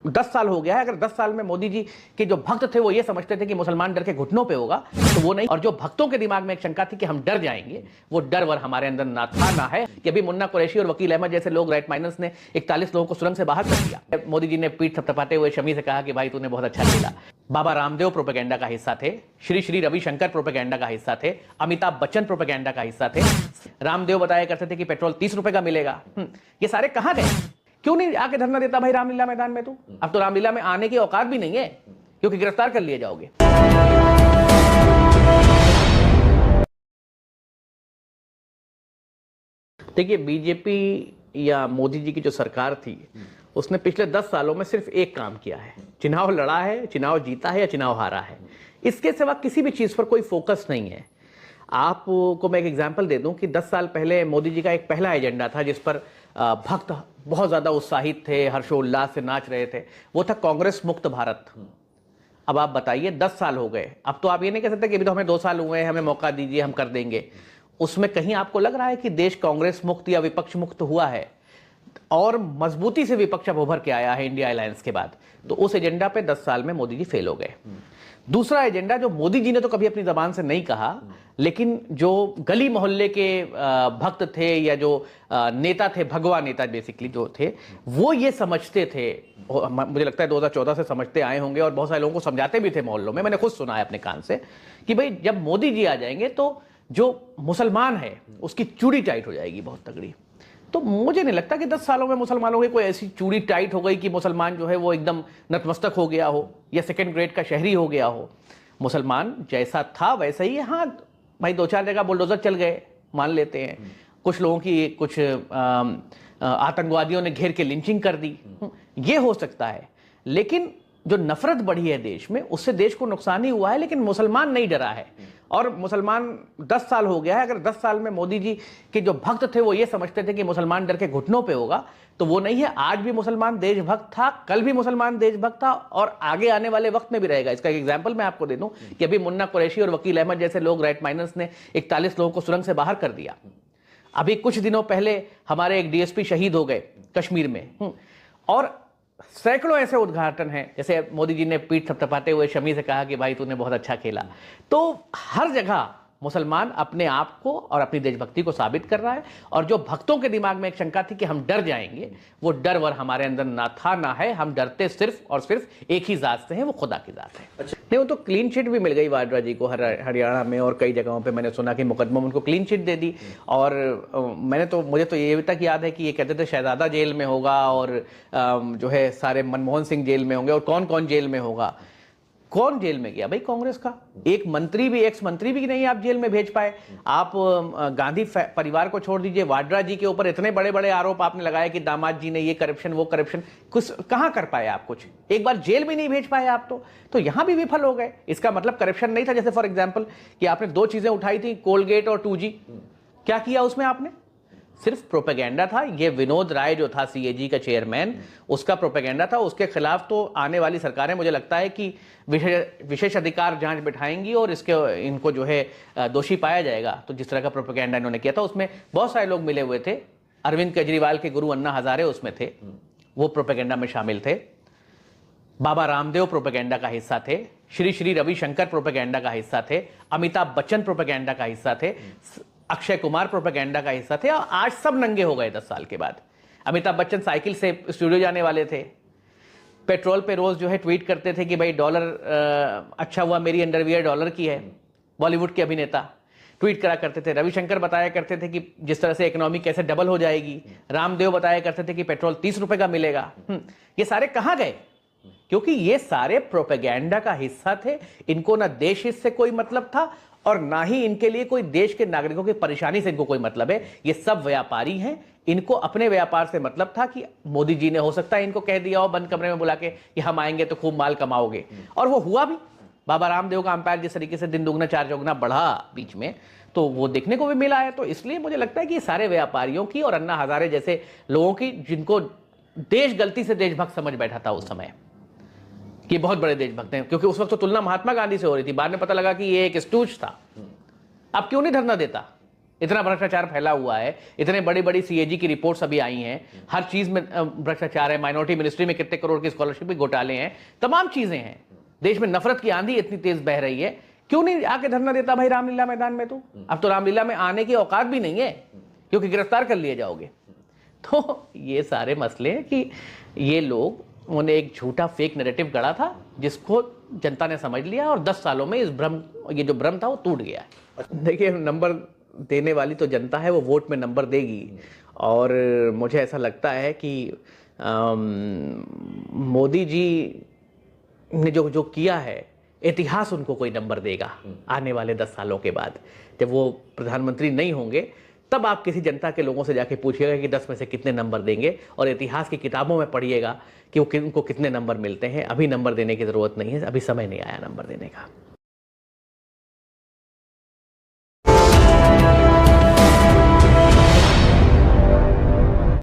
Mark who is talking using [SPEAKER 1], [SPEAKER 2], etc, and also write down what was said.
[SPEAKER 1] 10 साल हो गया है। अगर 10 साल में मोदी जी के जो भक्त थे वो ये समझते थे कि मुसलमान डर के घुटनों पे होगा, तो वो नहीं। और जो भक्तों के दिमाग में एक शंका थी कि हम डर जाएंगे, वो डर वर हमारे अंदर ना था ना है। कि अभी मुन्ना कुरैशी और वकील अहमद जैसे लोग, राइट माइनर्स ने 41 लोगों को सुरंग से बाहर कर दिया। मोदी जी ने पीठ थपथपाते हुए शमी से कहा कि भाई तूने बहुत अच्छा खेला। बाबा रामदेव प्रोपेगेंडा का हिस्सा थे, श्री श्री रविशंकर प्रोपेगेंडा का हिस्सा थे, अमिताभ बच्चन प्रोपेगेंडा का हिस्सा थे। रामदेव बताया करते थे कि पेट्रोल 30 रुपए का मिलेगा। ये सारे कहां गए? क्यों नहीं आके धरना देता भाई रामलीला मैदान में? तू अब तो रामलीला में आने की औकात भी नहीं है, क्योंकि गिरफ्तार कर लिए जाओगे। देखिए, बीजेपी या मोदी जी की जो सरकार थी, उसने पिछले 10 सालों में सिर्फ एक काम किया है। चुनाव लड़ा है, चुनाव जीता है या चुनाव हारा है। इसके सिवा किसी भी चीज पर कोई फोकस नहीं है। आपको मैं एक एग्जांपल दे दूं कि 10 साल पहले मोदी जी का एक पहला एजेंडा था जिस पर भक्त बहुत ज्यादा उत्साहित थे, हर्षोल्लास से नाच रहे थे। वो था कांग्रेस मुक्त भारत। अब आप बताइए, 10 साल हो गए, अब तो आप ये नहीं कह सकते कि अभी तो हमें 2 साल हुए हैं, हमें मौका दीजिए, हम कर देंगे। उसमें कहीं आपको लग रहा है कि देश कांग्रेस मुक्त या विपक्ष मुक्त हुआ है? और मजबूती से विपक्ष अब उभर के आया है इंडिया अलायंस के बाद। तो उस एजेंडा पे 10 साल में मोदी जी फेल हो गए। दूसरा एजेंडा जो मोदी जी ने तो कभी अपनी जबान से नहीं कहा, लेकिन जो गली मोहल्ले के भक्त थे या जो नेता थे, भगवा नेता बेसिकली जो थे, वो ये समझते थे, मुझे लगता है 2014 से समझते आए होंगे और बहुत सारे लोगों को समझाते भी थे मोहल्लों में। मैंने खुद सुना है अपने कान से कि भाई जब मोदी जी आ जाएंगे तो जो मुसलमान है उसकी चूड़ी टाइट हो जाएगी बहुत तगड़ी। तो मुझे नहीं लगता कि 10 सालों में मुसलमानों की कोई ऐसी चूड़ी टाइट हो गई कि मुसलमान जो है वो एकदम नतमस्तक हो गया हो या सेकंड ग्रेड का शहरी हो गया हो। मुसलमान जैसा था वैसा ही है। हाँ भाई, 2-4 जगह बुलडोजर चल गए, मान लेते हैं। कुछ लोगों की कुछ आतंकवादियों ने घेर के लिंचिंग कर दी, ये हो सकता है। लेकिन जो नफरत बढ़ी है देश में, उससे देश को नुकसान ही हुआ है, लेकिन मुसलमान नहीं डरा है। और मुसलमान 10 साल हो गया है। अगर 10 साल में मोदी जी के जो भक्त थे वो ये समझते थे कि मुसलमान डर के घुटनों पे होगा, तो वो नहीं है। आज भी मुसलमान देशभक्त था, कल भी मुसलमान देशभक्त था और आगे आने वाले वक्त में भी रहेगा। इसका एक एग्जाम्पल मैं आपको दे दूं कि अभी मुन्ना कुरैशी और वकील अहमद जैसे लोग, राइट माइनर्स ने 41 लोगों को सुरंग से बाहर कर दिया। अभी कुछ दिनों पहले हमारे एक डीएसपी शहीद हो गए कश्मीर में, और सैकड़ों ऐसे उद्घाटन हैं। जैसे मोदी जी ने पीठ थपथपाते हुए शमी से कहा कि भाई तूने बहुत अच्छा खेला। तो हर जगह मुसलमान अपने आप को और अपनी देशभक्ति को साबित कर रहा है। और जो भक्तों के दिमाग में एक शंका थी कि हम डर जाएंगे, वो डर वर हमारे अंदर ना था ना है। हम डरते सिर्फ और सिर्फ एक ही जात से हैं, वो खुदा की जात है। अच्छा। नहीं, वो तो क्लीन चिट भी मिल गई वाड्रा जी को हरियाणा में, और कई जगहों पे मैंने सुना कि मुकदमा में उनको क्लीन चिट दे दी। और मुझे तो ये तक याद है कि ये कहते थे शहजादा जेल में होगा और जो है सारे मनमोहन सिंह जेल में होंगे, और कौन कौन जेल में होगा। कौन जेल में गया भाई कांग्रेस का? एक मंत्री भी, एक्स मंत्री भी नहीं आप जेल में भेज पाए। आप गांधी परिवार को छोड़ दीजिए, वाड्रा जी के ऊपर इतने बड़े बड़े आरोप आपने लगाए कि दामाद जी ने ये करप्शन वो करप्शन, कुछ कहां कर पाए आप? कुछ एक बार जेल भी नहीं भेज पाए आप। तो यहां भी विफल हो गए। इसका मतलब करप्शन नहीं था। जैसे फॉर एग्जाम्पल कि आपने 2 चीजें उठाई थी, कोलगेट और 2G। क्या किया उसमें आपने? सिर्फ प्रोपेगेंडा था। ये विनोद राय जो था सीएजी का चेयरमैन, उसका प्रोपेगेंडा था। उसके खिलाफ तो आने वाली सरकारें मुझे लगता है कि विशेष अधिकार जांच बिठाएंगी और इनको जो है दोषी पाया जाएगा। तो जिस तरह का प्रोपेगेंडा इन्होंने किया था, उसमें बहुत सारे लोग मिले हुए थे। अरविंद केजरीवाल के गुरु अन्ना हजारे उसमें थे, वो प्रोपेगेंडा में शामिल थे। बाबा रामदेव प्रोपेगेंडा का हिस्सा थे, श्री श्री रविशंकर प्रोपेगेंडा का हिस्सा थे, अमिताभ बच्चन प्रोपेगेंडा का हिस्सा थे, अक्षय कुमार प्रोपेगेंडा का हिस्सा थे। और आज सब नंगे हो गए 10 साल के बाद। अमिताभ बच्चन साइकिल से स्टूडियो जाने वाले थे, पेट्रोल पे रोज जो है ट्वीट करते थे कि भाई डॉलर अच्छा हुआ, मेरी अंडरवियर डॉलर की है। बॉलीवुड के अभिनेता ट्वीट करा करते थे। रविशंकर बताया करते थे कि जिस तरह से इकोनॉमी कैसे डबल हो जाएगी। रामदेव बताया करते थे कि पेट्रोल 30 रुपए का मिलेगा। ये सारे कहां गए? क्योंकि ये सारे प्रोपेगेंडा का हिस्सा थे। इनको ना देश हित से कोई मतलब था और ना ही इनके लिए कोई देश के नागरिकों की परेशानी से इनको कोई मतलब है। ये सब व्यापारी हैं। इनको अपने व्यापार से मतलब था कि मोदी जी ने हो सकता है इनको कह दिया हो बंद कमरे में बुला के कि हम आएंगे तो खूब माल कमाओगे, और वो हुआ भी। बाबा रामदेव का अंपायर जिस तरीके से दिन दुगना चार चौगुना बढ़ा बीच में, तो वो देखने को भी मिला है। तो इसलिए मुझे लगता है कि सारे व्यापारियों की और अन्ना हजारे जैसे लोगों की, जिनको देश गलती से देशभक्त समझ बैठा था उस समय कि बहुत बड़े देशभक्त हैं, क्योंकि उस वक्त तो तुलना महात्मा गांधी से हो रही थी। बाद में पता लगा कि ये एक स्टूज था। अब क्यों नहीं धरना देता? इतना भ्रष्टाचार फैला हुआ है, इतने बड़ी बड़ी सीएजी की रिपोर्ट्स अभी आई हैं, हर चीज में भ्रष्टाचार है, माइनॉरिटी मिनिस्ट्री में कितने करोड़ की स्कॉलरशिप भी घोटाले हैं, तमाम चीजें हैं, देश में नफरत की आंधी इतनी तेज बह रही है, क्यों नहीं आके धरना देता भाई रामलीला मैदान में? तू अब तो रामलीला में आने की औकात भी नहीं है, क्योंकि गिरफ्तार कर लिए जाओगे। तो ये सारे मसले हैं कि ये लोग, उन्हें एक झूठा फेक नैरेटिव गढ़ा था जिसको जनता ने समझ लिया, और 10 सालों में ये जो भ्रम था वो टूट गया है। देखिए, नंबर देने वाली तो जनता है, वो वोट में नंबर देगी, और मुझे ऐसा लगता है कि मोदी जी ने जो किया है, इतिहास उनको कोई नंबर देगा आने वाले 10 सालों के बाद। जब वो प्रधानमंत्री नहीं होंगे, तब आप किसी जनता के लोगों से जाके पूछिएगा कि 10 में से कितने नंबर देंगे, और इतिहास की किताबों में पढ़िएगा कि उनको कितने नंबर मिलते हैं। अभी नंबर देने की ज़रूरत नहीं है, अभी समय नहीं आया नंबर देने का।